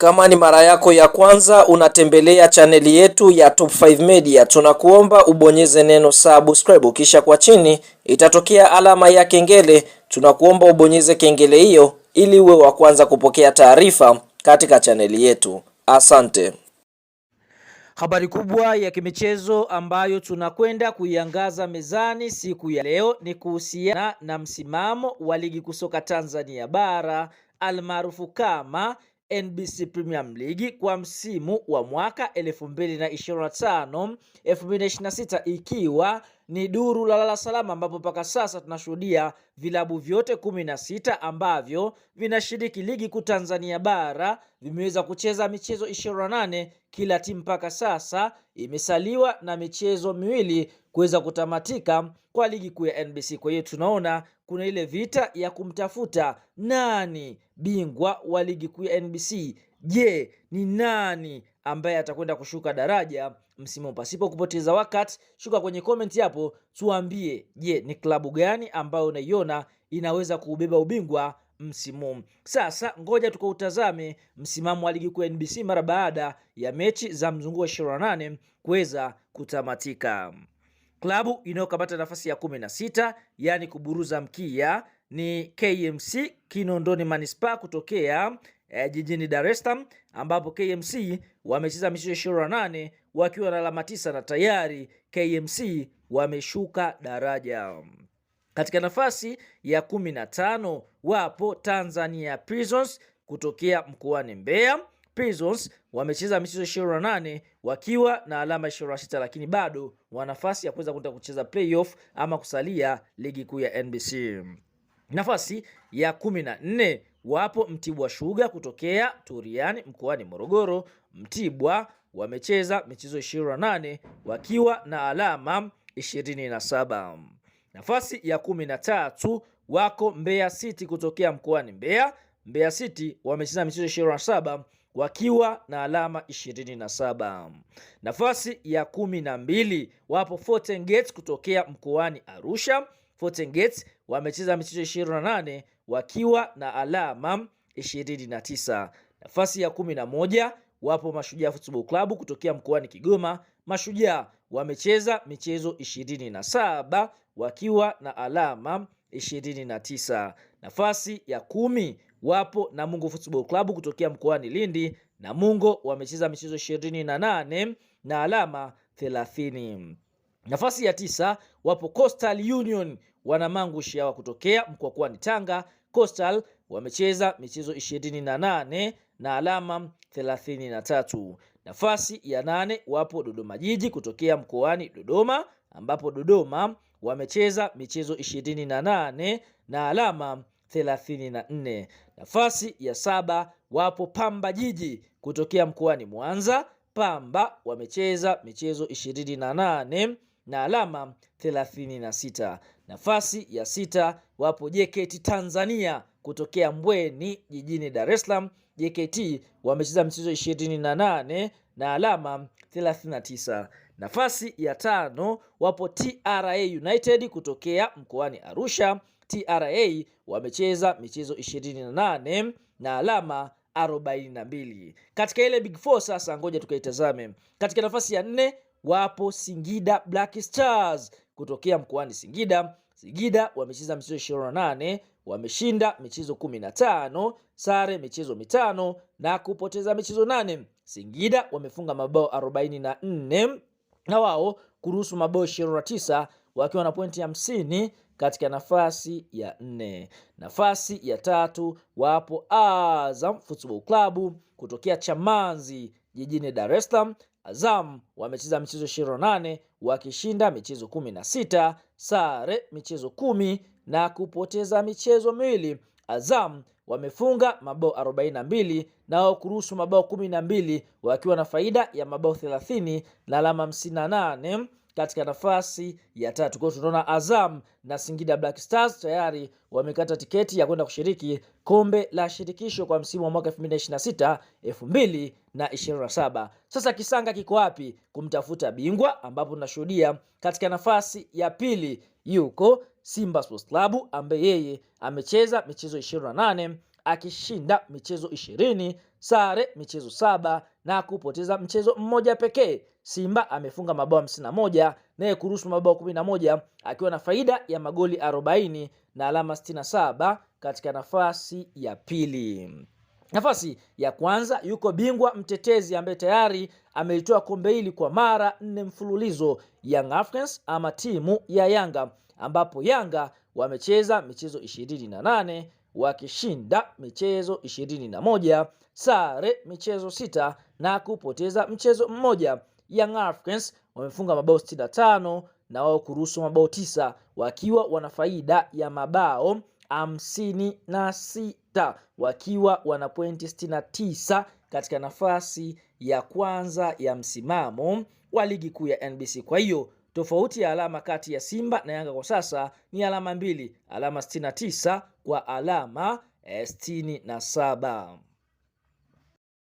Kama ni mara yako ya kwanza unatembelea chaneli yetu ya Top 5 Media, tunakuomba ubonyeze neno subscribe, kisha kwa chini itatokea alama ya kengele. Tunakuomba ubonyeze kengele hiyo ili uwe wa kwanza kupokea taarifa katika chaneli yetu. Asante. Habari kubwa ya kimichezo ambayo tunakwenda kuiangaza mezani siku ya leo ni kuhusiana na msimamo wa ligi kusoka Tanzania bara almaarufu kama NBC Premier League kwa msimu wa mwaka 2025-2026, ikiwa ni duru la lala salama, ambapo mpaka sasa tunashuhudia vilabu vyote 16 ambavyo vinashiriki ligi kuu Tanzania bara vimeweza kucheza michezo 28. Kila timu mpaka sasa imesaliwa na michezo miwili kuweza kutamatika kwa ligi kuu ya NBC. Kwa hiyo tunaona kuna ile vita ya kumtafuta nani bingwa wa ligi kuu ya NBC. Je, ni nani ambaye atakwenda kushuka daraja msimu? Pasipo kupoteza wakati, shuka kwenye comment hapo tuambie, je, ni klabu gani ambayo unaiona inaweza kuubeba ubingwa msimu? Sasa ngoja tukautazame msimamo wa ligi kuu ya NBC mara baada ya mechi za mzunguko wa 28 kuweza kutamatika. Klabu inayokamata nafasi ya 16, yani kuburuza mkia, ni KMC Kinondoni Manispaa kutokea jijini Dar es Salaam, ambapo KMC wamecheza michezo 28 wakiwa na alama 9 na tayari KMC wameshuka daraja. Katika nafasi ya 15 wapo Tanzania Prisons kutokea mkoani Mbeya. Prisons wamecheza michezo 28 wakiwa na alama 26, lakini bado wana nafasi ya kuweza kucheza playoff ama kusalia ligi kuu ya NBC. Nafasi ya 14 wapo Mtibwa Sugar kutokea Turiani mkoani Morogoro. Mtibwa wamecheza michezo 28 wakiwa na alama 27. Nafasi ya 13 wako Mbeya City kutokea mkoani Mbeya. Mbeya City wamecheza michezo 27 wakiwa na alama 27. Nafasi ya 12 wapo Fountain Gate kutokea mkoani Arusha. Fountain Gate wamecheza michezo 28 wakiwa na alama 29. Nafasi ya 11 wapo Mashujaa Football Club kutokea mkoani Kigoma. Mashujaa wamecheza michezo 27 wakiwa na alama 29. Nafasi ya 10 wapo Namungo Football Club kutokea mkoani Lindi. Namungo wamecheza michezo 28 na alama 30. Nafasi ya 9 wapo Coastal Union Wanamangushi hawa kutokea mkoani Tanga. Coastal wamecheza michezo 28 na alama 33. Nafasi ya 8 wapo Dodoma Jiji kutokea mkoani Dodoma, ambapo Dodoma wamecheza michezo 28 na alama 34. Nafasi ya 7 wapo Pamba Jiji kutokea mkoani Mwanza. Pamba wamecheza michezo 28 na alama 36. Nafasi ya 6 wapo JKT Tanzania kutokea Mbweni jijini Dar es Salaam. JKT wamecheza michezo 28 na alama 39. Nafasi ya 5 wapo TRA United kutokea mkoani Arusha. TRA wamecheza michezo 28 na alama 42. Katika ile Big 4 sasa ngoja tukaitazame. Katika nafasi ya 4 wapo Singida Black Stars kutokea mkoani Singida. Singida wamecheza michezo 28, wameshinda michezo 15, sare michezo 5 na kupoteza michezo 8. Singida wamefunga mabao 44 na wao kuruhusu mabao 29 wakiwa na pointi 50 katika nafasi ya 4. Nafasi ya 3 wapo Azam Football Club kutokea Chamazi jijini Dar es Salaam. Azam wamecheza michezo 28 wakishinda michezo 16, sare michezo 10 na kupoteza michezo miwili. Azam wamefunga mabao 42 na kuruhusu mabao 12 wakiwa na faida ya mabao 30 na alama 58 katika nafasi ya 3. Kwa hiyo tunaona Azam na Singida Black Stars tayari wamekata tiketi ya kwenda kushiriki kombe la shirikisho kwa msimu wa mwaka 2026-2027. Sasa kisanga kiko wapi kumtafuta bingwa, ambapo tunashuhudia katika nafasi ya 2 yuko Simba Sports Club ambaye yeye amecheza michezo 28 akishinda michezo 20, sare michezo 7 na kupoteza mchezo mmoja pekee. Simba amefunga mabao 51 naye kuruhusu mabao 11 akiwa na faida ya magoli 40 na alama 67 katika nafasi ya pili. Nafasi ya kwanza yuko bingwa mtetezi ambaye tayari ameitoa kombe hili kwa mara 4 mfululizo, Young Africans ama timu ya Yanga, ambapo Yanga wamecheza michezo 28 wakishinda michezo 21, sare michezo 6 na kupoteza mchezo mmoja. Young Africans wamefunga mabao 65 na wao kuruhusu mabao 9 wakiwa wana faida ya mabao 56 wakiwa wana pointi 69 katika nafasi ya kwanza ya msimamo wa ligi kuu ya NBC. Kwa hiyo tofauti ya alama kati ya Simba na Yanga kwa sasa ni alama 2, alama 69 kwa alama 67.